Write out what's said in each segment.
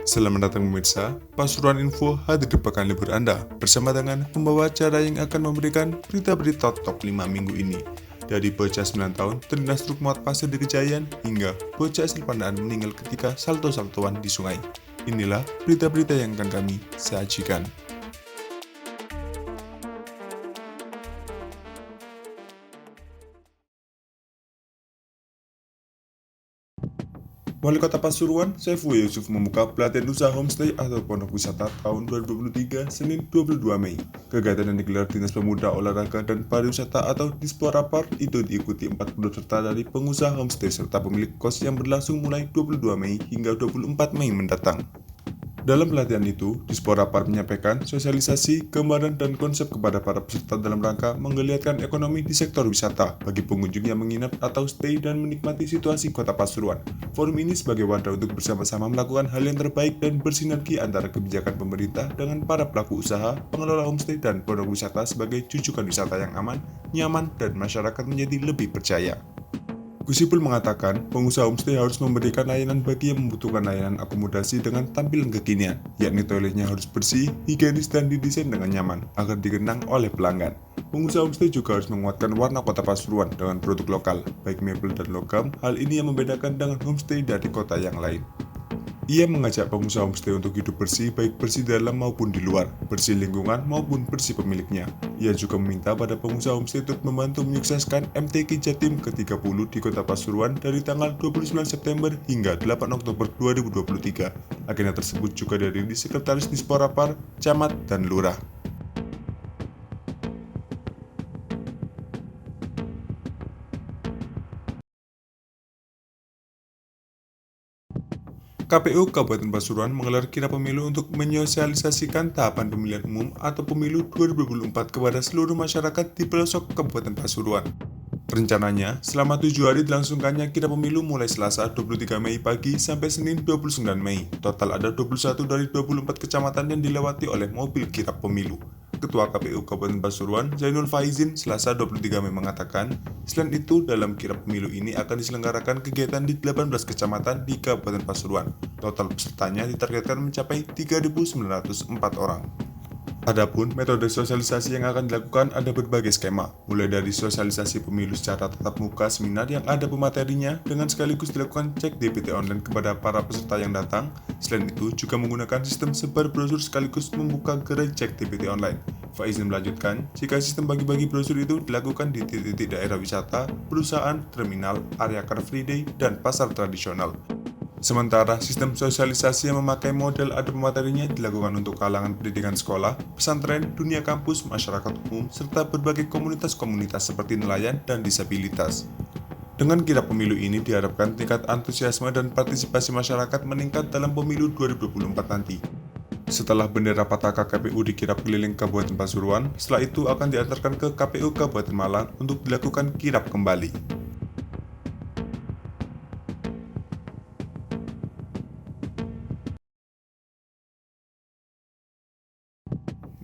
Selamat datang pemirsa, Pasuruan Info hadir di pekan libur Anda bersama dengan pembawa acara yang akan memberikan berita-berita top 5 minggu ini. Dari bocah 9 tahun terlindas truk muat pasir di Kejayaan hingga bocah asal Pandaan meninggal ketika salto-saltoan di sungai. Inilah berita-berita yang akan kami sajikan. Wali Kota Pasuruan, Saiful Yusuf membuka pelatihan usaha homestay atau pondok wisata tahun 2023 Senin 22 Mei. Kegiatan yang digelar Dinas Pemuda, Olahraga, dan Pariwisata atau Disporapar itu diikuti 40 peserta dari pengusaha homestay serta pemilik kos yang berlangsung mulai 22 Mei hingga 24 Mei mendatang. Dalam pelatihan itu, Disporapar menyampaikan sosialisasi, gambaran, dan konsep kepada para peserta dalam rangka menggeliatkan ekonomi di sektor wisata bagi pengunjung yang menginap atau stay dan menikmati situasi kota Pasuruan. Forum ini sebagai wadah untuk bersama-sama melakukan hal yang terbaik dan bersinergi antara kebijakan pemerintah dengan para pelaku usaha, pengelola homestay, dan pondok wisata sebagai jujukan wisata yang aman, nyaman, dan masyarakat menjadi lebih percaya. Gusipul mengatakan, pengusaha homestay harus memberikan layanan bagi yang membutuhkan layanan akomodasi dengan tampilan kekinian, yakni toiletnya harus bersih, higienis, dan didesain dengan nyaman, agar dikenang oleh pelanggan. Pengusaha homestay juga harus menguatkan warna kota Pasuruan dengan produk lokal, baik mebel dan logam, hal ini yang membedakan dengan homestay dari kota yang lain. Ia mengajak pengusaha homestay untuk hidup bersih, baik bersih dalam maupun di luar, bersih lingkungan maupun bersih pemiliknya. Ia juga meminta pada pengusaha homestay untuk membantu menyukseskan MTQ Jatim ke-30 di Kota Pasuruan dari tanggal 29 September hingga 8 Oktober 2023. Agenda tersebut juga dihadiri Sekretaris Disporapar, Camat, dan Lurah. KPU Kabupaten Pasuruan menggelar kirap pemilu untuk menyosialisasikan tahapan pemilihan umum atau pemilu 2024 kepada seluruh masyarakat di pelosok Kabupaten Pasuruan. Rencananya, selama 7 hari dilangsungkannya kirap pemilu mulai Selasa 23 Mei pagi sampai Senin 29 Mei. Total ada 21 dari 24 kecamatan yang dilewati oleh mobil kirap pemilu. Ketua KPU Kabupaten Pasuruan, Zainul Faizin, Selasa 23 Mei mengatakan, selain itu dalam kirap pemilu ini akan diselenggarakan kegiatan di 18 kecamatan di Kabupaten Pasuruan. Total pesertanya ditargetkan mencapai 3.904 orang. Adapun metode sosialisasi yang akan dilakukan ada berbagai skema, mulai dari sosialisasi pemilu secara tatap muka seminar yang ada pematerinya dengan sekaligus dilakukan cek DPT online kepada para peserta yang datang. Selain itu juga menggunakan sistem sebar brosur sekaligus membuka gerai cek DPT online. Faizin melanjutkan, jika sistem bagi-bagi brosur itu dilakukan di titik-titik daerah wisata, perusahaan, terminal, area car free day, dan pasar tradisional. Sementara sistem sosialisasi yang memakai model ada pematerinya dilakukan untuk kalangan pendidikan sekolah, pesantren, dunia kampus, masyarakat umum, serta berbagai komunitas-komunitas seperti nelayan dan disabilitas. Dengan kirap pemilu ini diharapkan tingkat antusiasme dan partisipasi masyarakat meningkat dalam pemilu 2024 nanti. Setelah bendera Pataka KPU dikirap keliling Kabupaten Pasuruan, setelah itu akan diantarkan ke KPU Kabupaten Malang untuk dilakukan kirap kembali.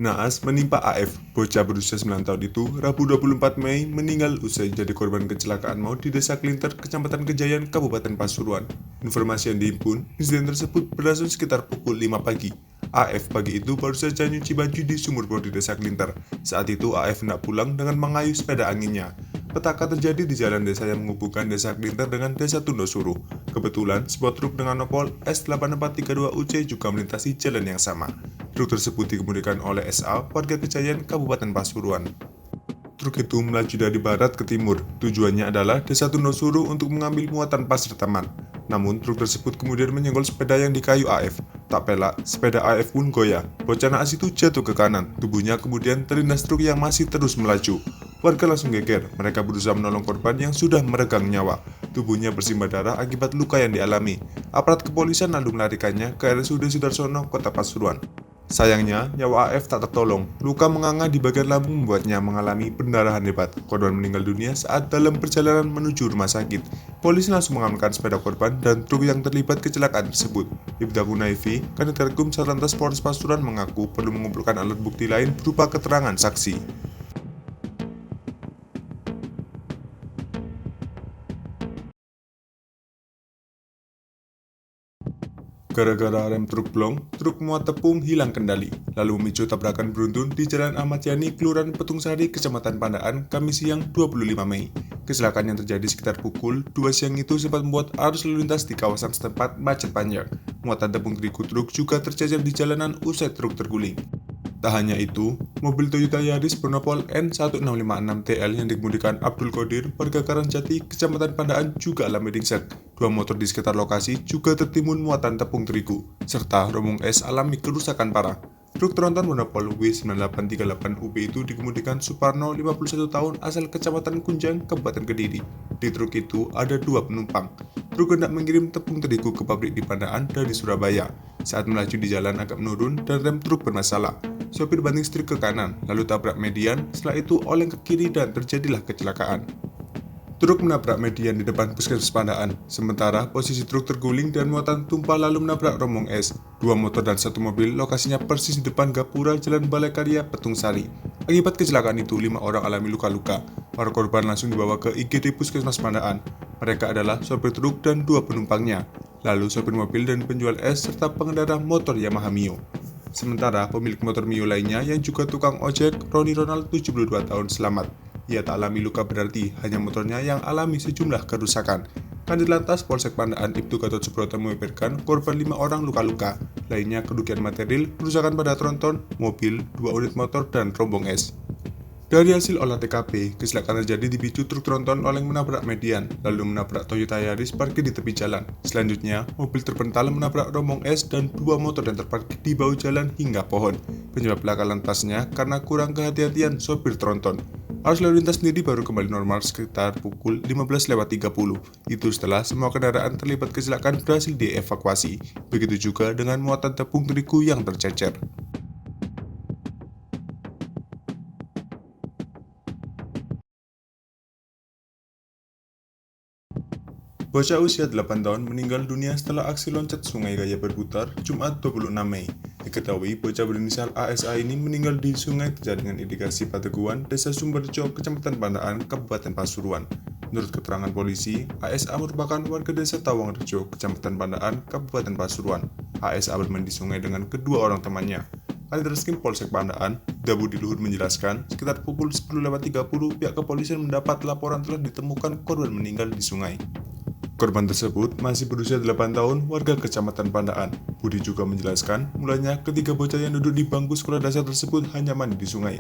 Naas menimpa AF, bocah berusia 9 tahun itu, Rabu 24 Mei meninggal usai jadi korban kecelakaan maut di Desa Klinter, Kecamatan Kejayaan, Kabupaten Pasuruan. Informasi yang dihimpun, insiden tersebut berlangsung sekitar pukul 5 pagi. AF pagi itu baru saja nyuci baju di sumur bor di Desa Klinter. Saat itu AF hendak pulang dengan mengayuh sepeda anginnya. Petaka terjadi di jalan desa yang menghubungkan Desa Klinter dengan Desa Tundosuru. Kebetulan, sebuah truk dengan nopol S8432UC juga melintasi jalan yang sama. Truk tersebut dikemudikan oleh SA, warga Kejayaan, Kabupaten Pasuruan. Truk itu melaju dari barat ke timur. Tujuannya adalah Desa Tundosuru untuk mengambil muatan pasir taman. Namun, truk tersebut kemudian menyenggol sepeda yang dikayu AF. Tak pelak, sepeda AF pun goyah. Bocah naas itu jatuh ke kanan. Tubuhnya kemudian terlindas truk yang masih terus melaju. Warga langsung geger. Mereka berusaha menolong korban yang sudah meregang nyawa. Tubuhnya bersimbah darah akibat luka yang dialami. Aparat kepolisian lalu melarikannya ke RSUD Sudarsono, Kota Pasuruan. Sayangnya, nyawa AF tak tertolong. Luka menganga di bagian lambung membuatnya mengalami pendarahan hebat. Korban meninggal dunia saat dalam perjalanan menuju rumah sakit. Polisi langsung mengamankan sepeda korban dan truk yang terlibat kecelakaan tersebut. Ibda Gunaifi, Kanit Gakum Satlantas Polres Pasuruan mengaku perlu mengumpulkan alat bukti lain berupa keterangan saksi. Gara-gara rem truk blong, truk muat tepung hilang kendali, lalu memicu tabrakan beruntun di Jalan Ahmad Yani, Kelurahan Petungsari, Kecamatan Pandaan, Kamis siang 25 Mei. Kecelakaan yang terjadi sekitar pukul 2 siang itu sempat membuat arus lalu lintas di kawasan setempat macet panjang. Muatan tepung terigu truk juga tercecer di jalanan usai truk terguling. Tak hanya itu, mobil Toyota Yaris Bronopol N1656TL yang dikemudikan Abdul Qadir, warga Karangjati, Kecamatan Pandaan juga alami ringsek. Dua motor di sekitar lokasi juga tertimbun muatan tepung terigu, serta rombong es alami kerusakan parah. Truk tronton Bronopol W9838UB itu dikemudikan Suparno, 51 tahun, asal Kecamatan Kunjang, Kabupaten Kediri. Di truk itu ada 2 penumpang. Truk hendak mengirim tepung terigu ke pabrik di Pandaan dari Surabaya. Saat melaju di jalan agak menurun dan rem truk bermasalah. Sopir banting setir ke kanan, lalu tabrak median, setelah itu oleng ke kiri dan terjadilah kecelakaan. Truk menabrak median di depan Puskesmas Pandaan, sementara posisi truk terguling dan muatan tumpah lalu menabrak rombong es. 2 motor dan 1 mobil lokasinya persis di depan gapura Jalan Balai Karya, Petungsari. Akibat kecelakaan itu, 5 orang alami luka-luka. Para korban langsung dibawa ke IGD Puskesmas Pandaan. Mereka adalah sopir truk dan 2 penumpangnya, lalu sopir mobil dan penjual es serta pengendara motor Yamaha Mio. Sementara pemilik motor Mio lainnya yang juga tukang ojek, Roni Ronald, 72 tahun, selamat. Ia tak alami luka berarti, hanya motornya yang alami sejumlah kerusakan. Kanit Lantas Polsek Pandaan Ibtu Gatot Subroto membeberkan korban 5 orang luka-luka, lainnya kerugian material, kerusakan pada tronton, mobil, 2 unit motor, dan rombong es. Dari hasil olah TKP, kecelakaan terjadi dipicu truk tronton oleng menabrak median, lalu menabrak Toyota Yaris parkir di tepi jalan. Selanjutnya, mobil terpental menabrak rombong es dan 2 motor yang terparkir di bahu jalan hingga pohon. Penyebab laka lantasnya karena kurang kehati-hatian sopir tronton. Arus lalu lintas sendiri baru kembali normal sekitar pukul 15.30. Itu setelah semua kendaraan terlibat kecelakaan berhasil dievakuasi. Begitu juga dengan muatan tepung terigu yang tercecer. Bocah usia 8 tahun meninggal dunia setelah aksi loncat sungai gaya berputar Jumat 26 Mei. Diketahui bocah berinisial ASA ini meninggal di sungai terjadi dengan indikasi Pateguan, Desa Sumberjo, Kecamatan Pandaan, Kabupaten Pasuruan. Menurut keterangan polisi, ASA merupakan warga Desa Tawangrejo, Kecamatan Pandaan, Kabupaten Pasuruan. ASA bermain di sungai dengan kedua orang temannya. Kanit Reskrim Polsek Pandaan, Budi Luhur menjelaskan, sekitar pukul 10.30 pihak kepolisian mendapat laporan telah ditemukan korban meninggal di sungai. Korban tersebut masih berusia 8 tahun, warga Kecamatan Pandaan. Budi juga menjelaskan, mulanya ketiga bocah yang duduk di bangku sekolah dasar tersebut hanya mandi di sungai.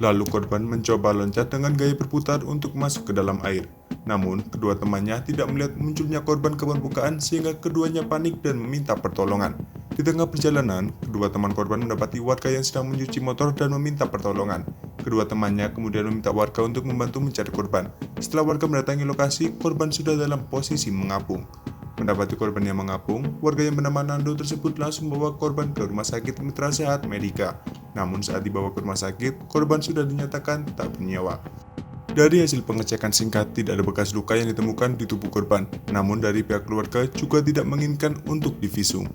Lalu korban mencoba loncat dengan gaya berputar untuk masuk ke dalam air. Namun, kedua temannya tidak melihat munculnya korban ke permukaan sehingga keduanya panik dan meminta pertolongan. Di tengah perjalanan, kedua teman korban mendapati warga yang sedang mencuci motor dan meminta pertolongan. Kedua temannya kemudian meminta warga untuk membantu mencari korban. Setelah warga mendatangi lokasi, korban sudah dalam posisi mengapung. Mendapati korban yang mengapung, warga yang bernama Nando tersebut langsung membawa korban ke Rumah Sakit Mitra Sehat Medika. Namun saat dibawa ke rumah sakit, korban sudah dinyatakan tak bernyawa. Dari hasil pengecekan singkat, tidak ada bekas luka yang ditemukan di tubuh korban. Namun dari pihak keluarga juga tidak menginginkan untuk divisum.